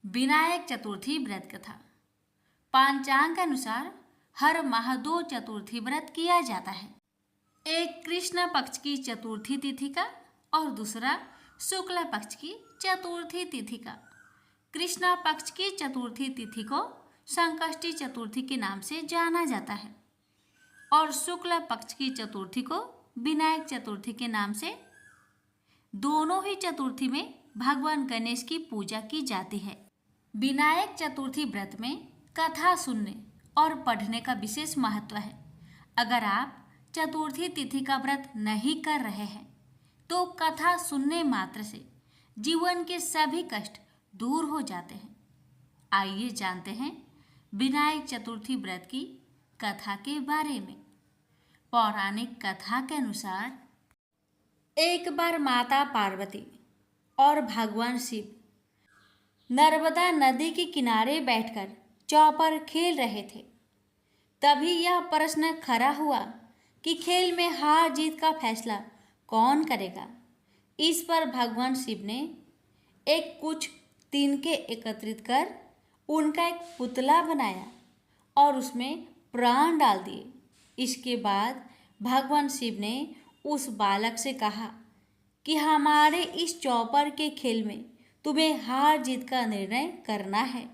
विनायक चतुर्थी व्रत कथा। पांचांग के अनुसार हर माह 2 चतुर्थी व्रत किया जाता है। एक कृष्ण पक्ष की चतुर्थी तिथि का और दूसरा शुक्ल पक्ष की चतुर्थी तिथि का। कृष्ण पक्ष की चतुर्थी तिथि को संकष्टी चतुर्थी के नाम से जाना जाता है और शुक्ल पक्ष की चतुर्थी को विनायक चतुर्थी के नाम से। दोनों ही चतुर्थी में भगवान गणेश की पूजा की जाती है। विनायक चतुर्थी व्रत में कथा सुनने और पढ़ने का विशेष महत्व है। अगर आप चतुर्थी तिथि का व्रत नहीं कर रहे हैं तो कथा सुनने मात्र से जीवन के सभी कष्ट दूर हो जाते हैं। आइए जानते हैं विनायक चतुर्थी व्रत की कथा के बारे में। पौराणिक कथा के अनुसार एक बार माता पार्वती और भगवान शिव नर्मदा नदी के किनारे बैठकर चौपर खेल रहे थे। तभी यह प्रश्न खड़ा हुआ कि खेल में हार जीत का फैसला कौन करेगा। इस पर भगवान शिव ने एक कुछ तिनके एकत्रित कर उनका एक पुतला बनाया और उसमें प्राण डाल दिए। इसके बाद भगवान शिव ने उस बालक से कहा कि हमारे इस चौपर के खेल में तुम्हें हार जीत का निर्णय करना है।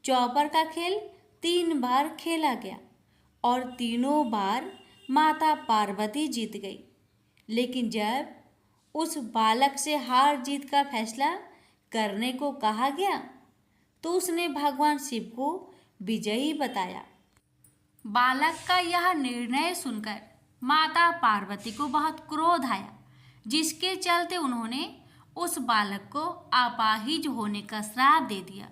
चौपर का खेल 3 बार खेला गया और तीनों बार माता पार्वती जीत गई। लेकिन जब उस बालक से हार जीत का फैसला करने को कहा गया तो उसने भगवान शिव को विजयी बताया। बालक का यह निर्णय सुनकर माता पार्वती को बहुत क्रोध आया, जिसके चलते उन्होंने उस बालक को अपाहिज होने का श्राप दे दिया।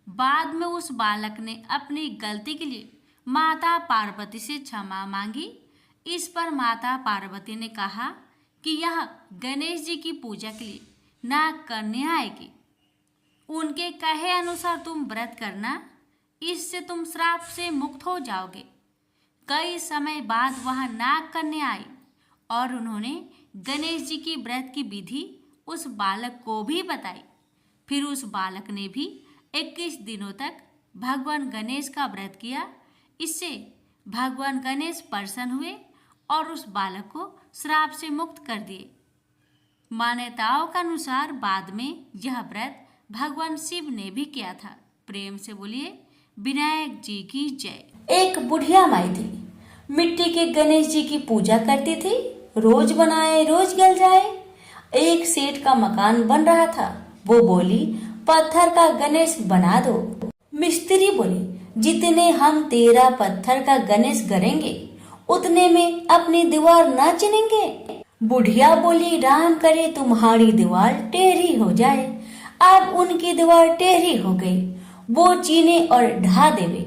बाद में उस बालक ने अपनी गलती के लिए माता पार्वती से क्षमा मांगी। इस पर माता पार्वती ने कहा कि यह गणेश जी की पूजा के लिए नाग कन्या आएगी। उनके कहे अनुसार तुम व्रत करना, इससे तुम श्राप से मुक्त हो जाओगे। कई समय बाद वह नाग कन्या आई और उन्होंने गणेश जी की व्रत की विधि उस बालक को भी बताई। फिर उस बालक ने भी 21 दिनों तक भगवान गणेश का व्रत किया। इससे भगवान गणेश प्रसन्न हुए और उस बालक को श्राप से मुक्त कर दिए। मान्यताओं के अनुसार बाद में यह व्रत भगवान शिव ने भी किया था। प्रेम से बोलिए विनायक जी की जय। एक बुढ़िया माई थी, मिट्टी के गणेश जी की पूजा करती थी। रोज बनाए रोज गल जाए। एक सेठ का मकान बन रहा था। वो बोली, पत्थर का गणेश बना दो। मिस्त्री बोले, जितने हम तेरा पत्थर का गणेश करेंगे उतने में अपनी दीवार न चिनेंगे। बुढ़िया बोली, राम करे तुम्हारी दीवार टेढ़ी हो जाए। अब उनकी दीवार टेढ़ी हो गई। वो चीने और ढा देवे,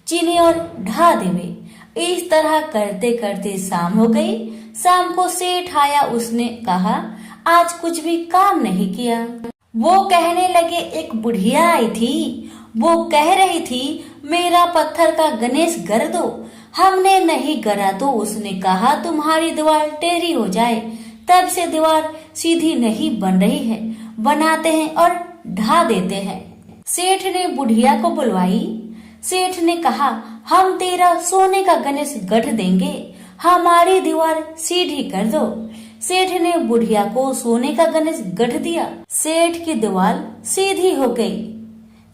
चीने और ढा देवे। इस तरह करते करते शाम हो गई। शाम को सेठ आया। उसने कहा, आज कुछ भी काम नहीं किया। वो कहने लगे, एक बुढ़िया आई थी, वो कह रही थी मेरा पत्थर का गणेश कर दो। हमने नहीं करा तो उसने कहा तुम्हारी दीवार टेढ़ी हो जाए। तब से दीवार सीधी नहीं बन रही है। बनाते हैं और ढा देते हैं। सेठ ने बुढ़िया को बुलवाई। सेठ ने कहा, हम तेरा सोने का गणेश गढ़ देंगे, हमारी दीवार सीधी कर दो। सेठ ने बुढ़िया को सोने का गणेश गढ़ दिया। सेठ की दीवार सीधी हो गई।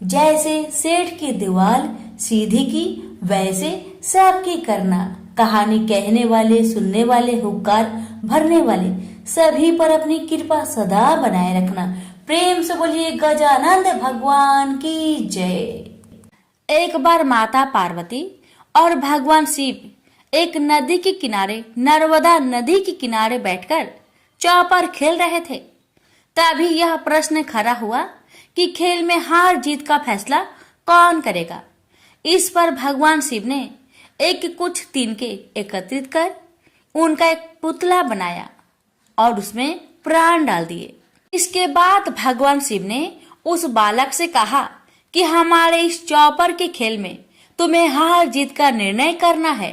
जैसे सेठ की दीवार सीधी की वैसे सबकी करना। कहानी कहने वाले, सुनने वाले, हुक्कार भरने वाले सभी पर अपनी कृपा सदा बनाए रखना। प्रेम से बोलिए गजानंद भगवान की जय। एक बार माता पार्वती और भगवान शिव एक नदी के किनारे, नर्मदा नदी के किनारे बैठकर चौपर खेल रहे थे। तभी यह प्रश्न खड़ा हुआ कि खेल में हार जीत का फैसला कौन करेगा। इस पर भगवान शिव ने एक कुछ तिनके एकत्रित कर उनका एक पुतला बनाया और उसमें प्राण डाल दिए। इसके बाद भगवान शिव ने उस बालक से कहा कि हमारे इस चौपर के खेल में तुम्हें हार जीत का निर्णय करना है।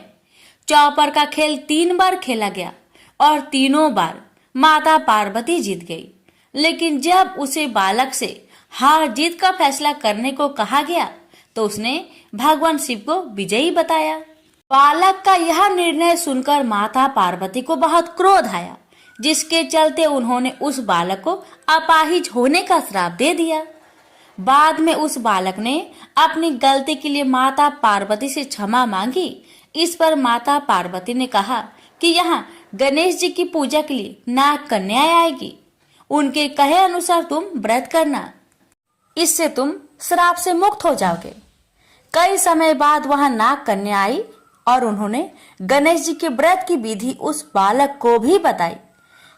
चौपर का खेल 3 बार खेला गया और तीनों बार माता पार्वती जीत गई। लेकिन जब उसे बालक से हार जीत का फैसला करने को कहा गया तो उसने भगवान शिव को विजयी बताया। बालक का यह निर्णय सुनकर माता पार्वती को बहुत क्रोध आया, जिसके चलते उन्होंने उस बालक को अपाहिज होने का श्राप दे दिया। बाद में उस बालक ने अपनी गलती के लिए माता पार्वती से क्षमा मांगी। इस पर माता पार्वती ने कहा कि यहाँ गणेश जी की पूजा के लिए नाग कन्याएं आएगी, उनके कहे अनुसार तुम व्रत करना, इससे तुम श्राप से मुक्त हो जाओगे। कई समय बाद वहां नाग कन्या आई और उन्होंने गणेश जी के व्रत की विधि उस बालक को भी बताई।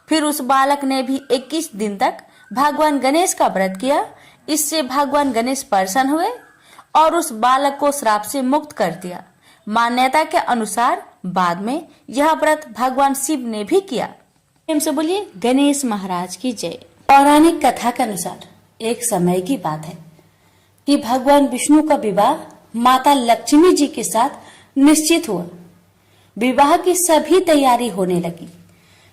फिर उस बालक ने भी 21 दिन तक भगवान गणेश का व्रत किया। इससे भगवान गणेश प्रसन्न हुए और उस बालक को श्राप से मुक्त कर दिया। मान्यता के अनुसार बाद में यह व्रत भगवान शिव ने भी किया। प्रेम से बोलिए गणेश महाराज की जय। पौराणिक कथा के अनुसार एक समय की बात है कि भगवान विष्णु का विवाह माता लक्ष्मी जी के साथ निश्चित हुआ। विवाह की सभी तैयारी होने लगी।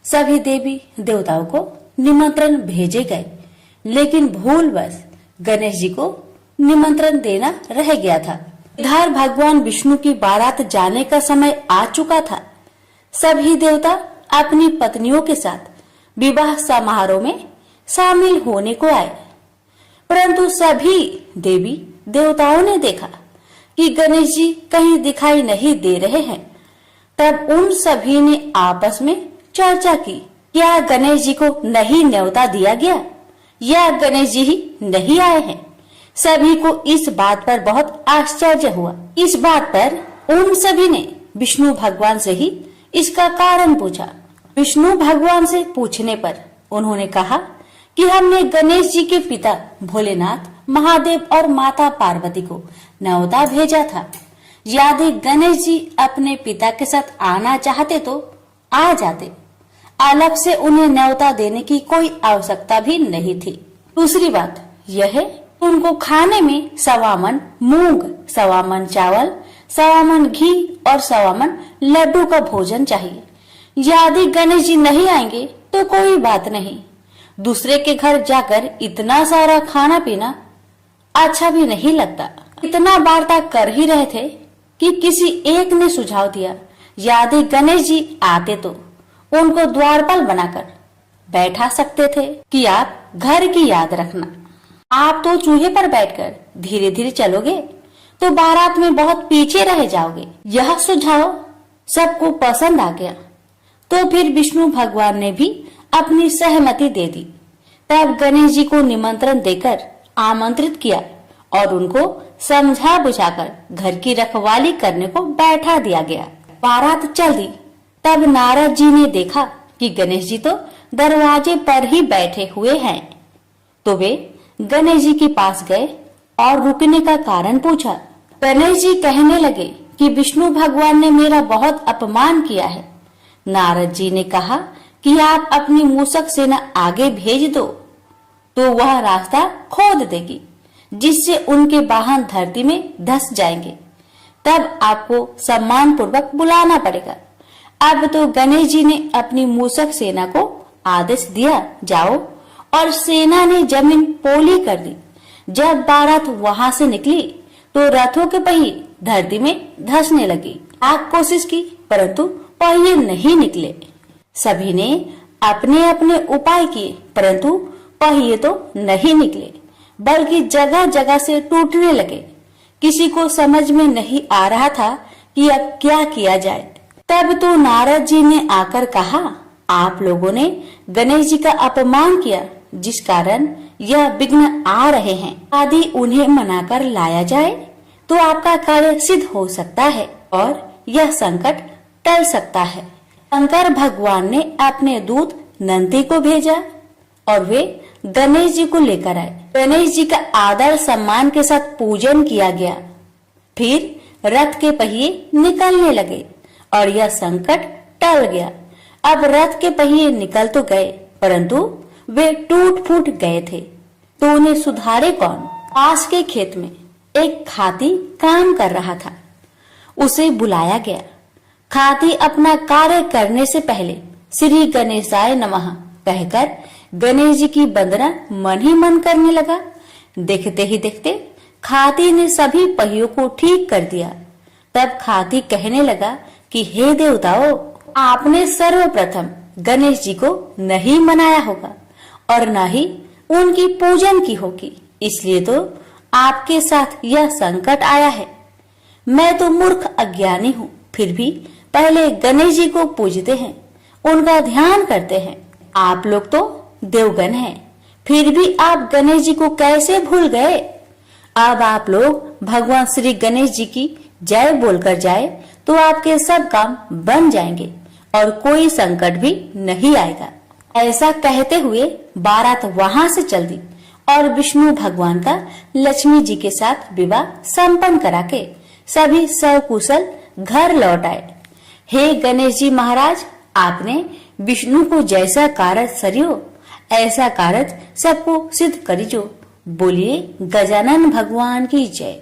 सभी देवी देवताओं को निमंत्रण भेजे गए, लेकिन भूलवश गणेश जी को निमंत्रण देना रह गया था। इधर भगवान विष्णु की बारात जाने का समय आ चुका था। सभी देवता अपनी पत्नियों के साथ विवाह समारोह में शामिल होने को आए, परंतु सभी देवी देवताओं ने देखा कि गणेश जी कहीं दिखाई नहीं दे रहे हैं। तब उन सभी ने आपस में चर्चा की, क्या गणेश जी को नहीं न्योता दिया गया या गणेश जी ही नहीं आए हैं। सभी को इस बात पर बहुत आश्चर्य हुआ। इस बात पर उन सभी ने विष्णु भगवान से ही इसका कारण पूछा। विष्णु भगवान से पूछने पर उन्होंने कहा कि हमने गणेश जी के पिता भोलेनाथ, महादेव और माता पार्वती को न्योता भेजा था। यदि गणेश जी अपने पिता के साथ आना चाहते तो आ जाते, अलग से उन्हें न्योता देने की कोई आवश्यकता भी नहीं थी। दूसरी बात यह है, उनको खाने में 1.25 मन मूंग, 1.25 मन चावल, 1.25 मन घी और 1.25 मन लड्डू का भोजन चाहिए। यदि गणेश जी नहीं आएंगे तो कोई बात नहीं, दूसरे के घर जाकर इतना सारा खाना पीना अच्छा भी नहीं लगता। इतना वार्ता कर ही रहे थे कि किसी एक ने सुझाव दिया, यदि गणेश जी आते तो उनको द्वारपाल बनाकर बैठा सकते थे कि आप घर की याद रखना। आप तो चूहे पर बैठकर धीरे धीरे चलोगे तो बारात में बहुत पीछे रह जाओगे। यह सुझाव सबको पसंद आ गया, तो फिर विष्णु भगवान ने भी अपनी सहमति दे दी। तब गणेश जी को निमंत्रण देकर आमंत्रित किया और उनको समझा बुझाकर घर की रखवाली करने को बैठा दिया गया। बारात चल दी। तब नारद जी ने देखा कि गणेश जी तो दरवाजे पर ही बैठे हुए हैं, तो वे गणेश जी के पास गए और रुकने का कारण पूछा। गणेश जी कहने लगे कि विष्णु भगवान ने मेरा बहुत अपमान किया है। नारद जी ने कहा कि आप अपनी मूषक सेना आगे भेज दो तो वह रास्ता खोद देगी, जिससे उनके वाहन धरती में धंस जाएंगे। तब आपको सम्मान पूर्वक बुलाना पड़ेगा। अब तो गणेश जी ने अपनी मूषक सेना को आदेश दिया, जाओ, और सेना ने जमीन पोली कर दी। जब बारात वहां से निकली तो रथों के पहिए धरती में धंसने लगी। आप कोशिश की परंतु पहिए नहीं निकले। सभी ने अपने अपने उपाय किए परंतु पहिए तो नहीं निकले, बल्कि जगह जगह से टूटने लगे। किसी को समझ में नहीं आ रहा था कि अब क्या किया जाए। तब तो नारद जी ने आकर कहा, आप लोगों ने गणेश जी का अपमान किया, जिस कारण यह विघ्न आ रहे हैं। यदि उन्हें मनाकर लाया जाए तो आपका कार्य सिद्ध हो सकता है और यह संकट टल सकता है। शंकर भगवान ने अपने दूत नंदी को भेजा और वे गणेश जी को लेकर आए। गणेश जी का आदर सम्मान के साथ पूजन किया गया। फिर रथ के पहिए निकलने लगे और यह संकट टल गया। अब रथ के पहिए निकल तो गए परंतु वे टूट फूट गए थे, तो उन्हें सुधारे कौन। पास के खेत में एक खाती काम कर रहा था। उसे बुलाया गया। खाती अपना कार्य करने से पहले श्री गणेशाय नमः कहकर गणेश जी की वंदना मन ही मन करने लगा। देखते ही देखते खाती ने सभी पहियों को ठीक कर दिया। तब खाती कहने लगा कि हे देवताओं, आपने सर्वप्रथम गणेश जी को नहीं मनाया होगा और न ही उनकी पूजन की होगी, इसलिए तो आपके साथ यह संकट आया है। मैं तो मूर्ख अज्ञानी हूँ, फिर भी पहले गणेश जी को पूजते हैं, उनका ध्यान करते हैं। आप लोग तो देवगण हैं, फिर भी आप गणेश जी को कैसे भूल गए? अब आप लोग भगवान श्री गणेश जी की जय बोलकर जाए तो आपके सब काम बन जाएंगे और कोई संकट भी नहीं आएगा। ऐसा कहते हुए बारात वहां से चल दी और विष्णु भगवान का लक्ष्मी जी के साथ विवाह संपन्न करा के सभी सकुशल घर लौट आए। हे गणेश जी महाराज, आपने विष्णु को जैसा कारज सरियो ऐसा कारज सबको सिद्ध करिजो। बोलिए गजानन भगवान की जय।